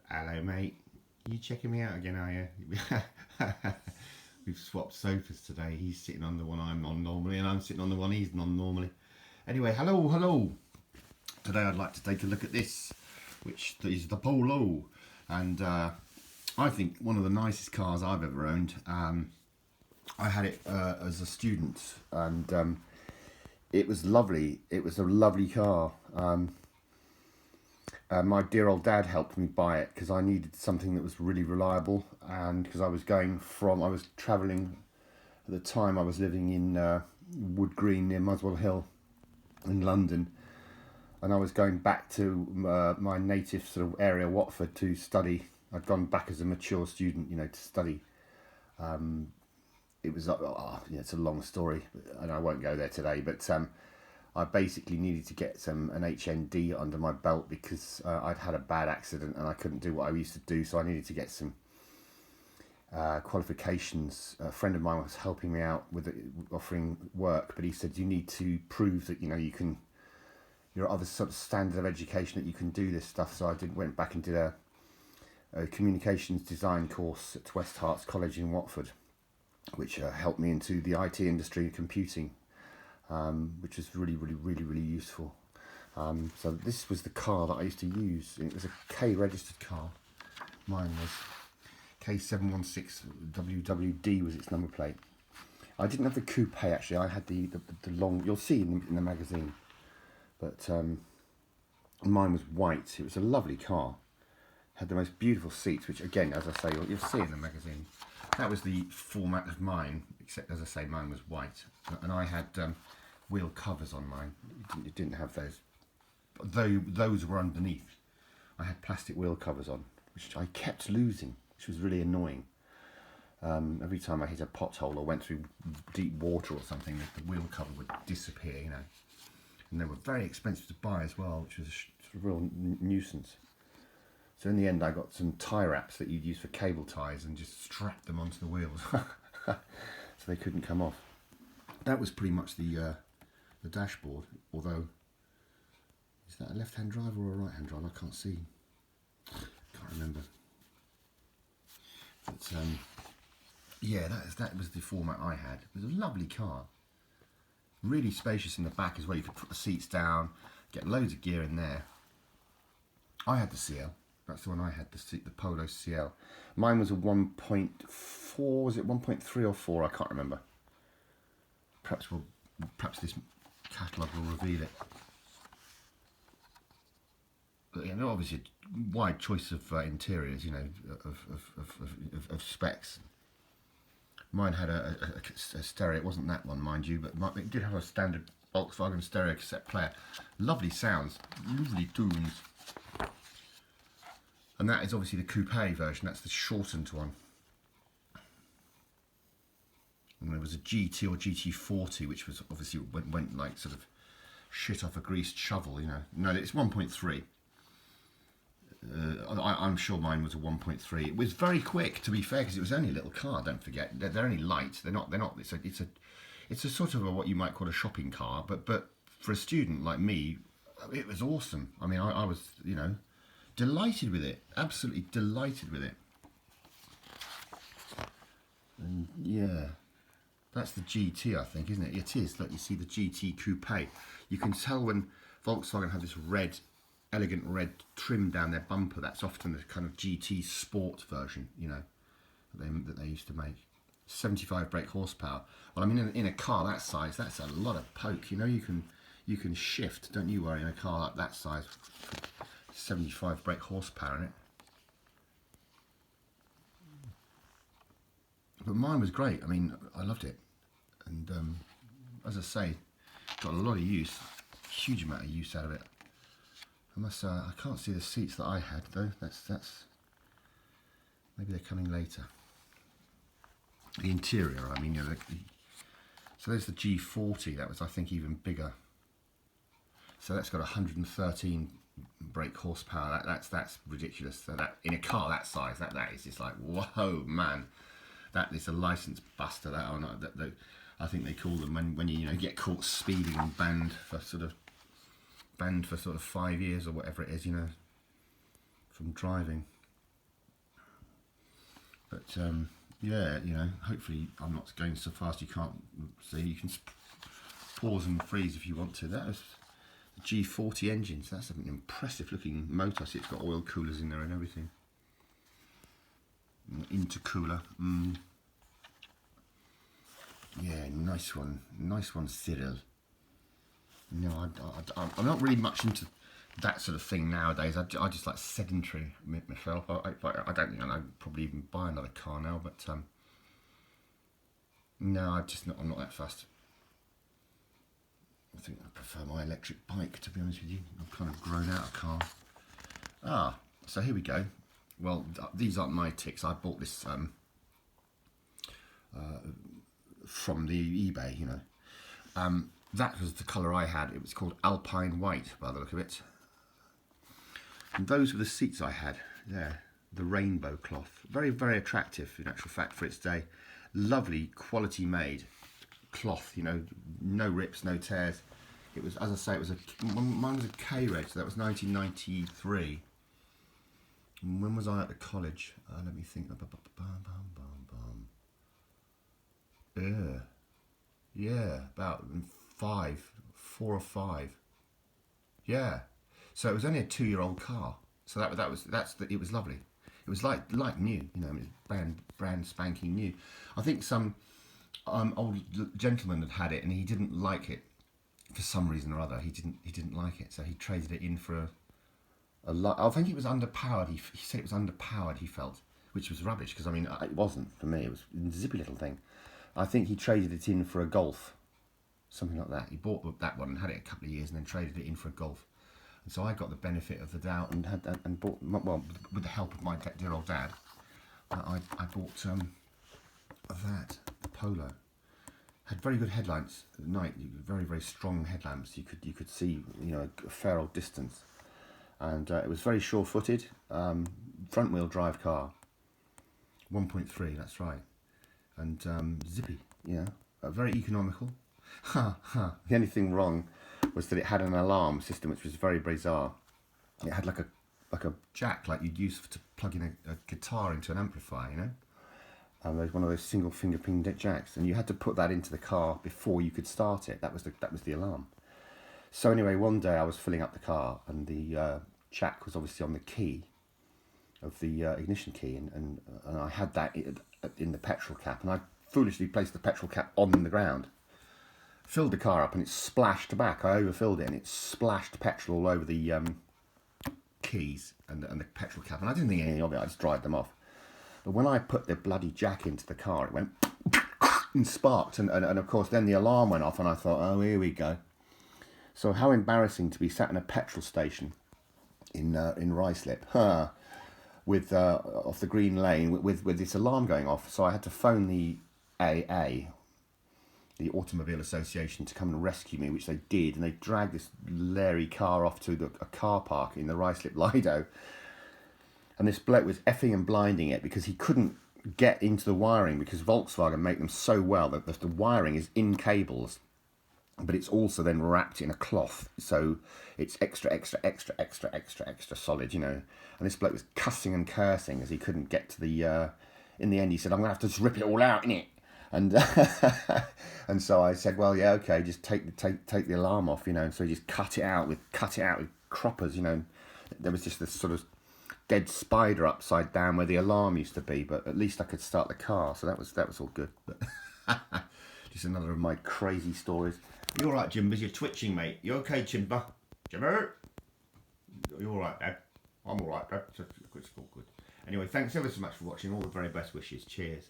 Hello, mate. You checking me out again, are you? We've swapped sofas today. He's sitting on the one I'm on normally, and I'm sitting on the one he's on normally. Anyway, hello, hello. Today I'd like to take a look at this, which is the Polo, and I think one of the nicest cars I've ever owned. I had it as a student, and it was lovely. It was a lovely car. My dear old dad helped me buy it because I needed something that was really reliable, and because I was travelling at the time. I was living in Wood Green near Muswell Hill in London, and I was going back to my native sort of area, Watford, to study. I'd gone back as a mature student, to study. It was it's a long story, and I won't go there today. But I basically needed to get an HND under my belt because I'd had a bad accident and I couldn't do what I used to do, so I needed to get some qualifications. A friend of mine was helping me out with offering work, but he said you need to prove that you're of a sort of standard of education that you can do this stuff. So I went back and did a communications design course at West Herts College in Watford, which helped me into the IT industry and computing. Which is really useful. So this was the car that I used to use. It was a K registered car. Mine was K716WWD was its number plate. I didn't have the coupe actually. I had the long. You'll see in the magazine, but mine was white. It was a lovely car. Had the most beautiful seats, which again, as I say, you'll see in the magazine. That was the format of mine, except as I say, mine was white, and I had wheel covers on mine. It didn't have those, though those were underneath. I had plastic wheel covers on, which I kept losing, which was really annoying. Every time I hit a pothole or went through deep water or something, the wheel cover would disappear, and they were very expensive to buy as well, which was a real nuisance. So in the end, I got some tie wraps that you'd use for cable ties and just strapped them onto the wheels so they couldn't come off. That was pretty much the dashboard, although, is that a left-hand drive or a right-hand drive? I can't see. Can't remember. But yeah, that was the format I had. It was a lovely car. Really spacious in the back as well. You could put the seats down, get loads of gear in there. I had the CL. That's the one I had, the Polo CL. Mine was a 1.4, was it 1.3 or 4? I can't remember. Perhaps this catalogue will reveal it. But yeah, obviously a wide choice of interiors, of specs. Mine had a stereo. It wasn't that one, mind you, but it did have a standard Volkswagen stereo cassette player. Lovely sounds, lovely tunes. And that is obviously the coupe version. That's the shortened one. And there was a GT or GT40, which was obviously went like sort of shit off a greased shovel, No, it's 1.3. I'm sure mine was a 1.3. It was very quick, to be fair, because it was only a little car. Don't forget, they're only light. They're not. It's a sort of what you might call a shopping car. But for a student like me, it was awesome. I mean, I was delighted with it. Absolutely delighted with it. And yeah. That's the GT, I think, isn't it? It is. Look, you see the GT Coupe. You can tell when Volkswagen have this elegant red trim down their bumper. That's often the kind of GT Sport version, that they used to make. 75 brake horsepower. Well, I mean, in a car that size, that's a lot of poke. You can shift. Don't you worry. In a car like that size, 75 brake horsepower in it. But mine was great. I mean, I loved it, and as I say, got a lot of use, huge amount of use out of it. I can't see the seats that I had though. That's maybe they're coming later. The interior, I mean, so there's the G40. That was, I think, even bigger. So that's got 113 brake horsepower. That's ridiculous. So that in a car that size, that is just like, whoa, man. That is a license buster. That or not. That I think they call them when you get caught speeding and banned for sort of 5 years or whatever it is, from driving. But yeah, you know, hopefully I'm not going so fast you can't see. You can pause and freeze if you want to. That was the G40 engines. That's an impressive looking motor. See, it's got oil coolers in there and everything. Intercooler. Yeah, nice one, Cyril. No, I'm not really much into that sort of thing nowadays. I just like sedentary myself. I don't think I'd probably even buy another car now, but no, I'm not that fussed. I think I prefer my electric bike, to be honest with you. I've kind of grown out of car. So here we go. Well, these aren't my ticks. I bought this from the eBay, you know. That was the colour I had. It was called Alpine White, by the look of it. And those were the seats I had there. The rainbow cloth. Very, very attractive, in actual fact, for its day. Lovely, quality made cloth, you know, no rips, no tears. It was, as I say, mine was a K-Reg, so that was 1993. And when was I at the college? Let me think. Yeah, about 4 or 5. Yeah, so it was only a 2-year-old car. So it was lovely. It was like new, you know, it was brand spanking new. I think some old gentleman had it and he didn't like it for some reason or other. He didn't like it, so he traded it in for a lot. I think it was underpowered. He said it was underpowered. He felt, which was rubbish because I mean it wasn't for me. It was a zippy little thing. I think he traded it in for a Golf, something like that. He bought that one and had it a couple of years and then traded it in for a Golf. And so I got the benefit of the doubt and bought, well, with the help of my dear old dad, I bought that Polo. Had very good headlights at night. Very, very strong headlamps. You could see, you know, a fair old distance, and it was very sure-footed. Front wheel drive car. 1.3. That's right. And zippy, you know, very economical. The only thing wrong was that it had an alarm system, which was very bizarre. It had like a jack, like you'd use to plug in a guitar into an amplifier, you know. And there's one of those single finger pin jacks, and you had to put that into the car before you could start it. That was the alarm. So anyway, one day I was filling up the car, and the jack was obviously on the key of the ignition key, and I had that in the petrol cap, and I foolishly placed the petrol cap on the ground, filled the car up, and it splashed back. I overfilled it, and it splashed petrol all over the keys and the petrol cap, and I didn't think anything of it. I just dried them off. But when I put the bloody jack into the car, it went and sparked, and of course then the alarm went off, and I thought, oh, here we go. So how embarrassing to be sat in a petrol station in Ruislip, with off the green lane with this alarm going off. So I had to phone the AA, the Automobile Association, to come and rescue me, which they did, and they dragged this Larry car off to a car park in the Ruislip Lido. And this bloke was effing and blinding it because he couldn't get into the wiring, because Volkswagen make them so well that the wiring is in cables, but it's also then wrapped in a cloth, so it's extra solid, you know. And this bloke was cussing and cursing as he couldn't get to the. In the end, he said, "I'm gonna have to just rip it all out, innit?" And and so I said, "Well, yeah, okay, just take the alarm off, you know." And so he just cut it out with croppers, you know. There was just this sort of dead spider upside down where the alarm used to be, but at least I could start the car, so that was all good. But just another of my crazy stories. You all right, Jimbers? You're twitching, mate. You okay, Jimber? Jimber? You all right, Dad? I'm all right, Dad. It's all good. Anyway, thanks ever so much for watching. All the very best wishes. Cheers.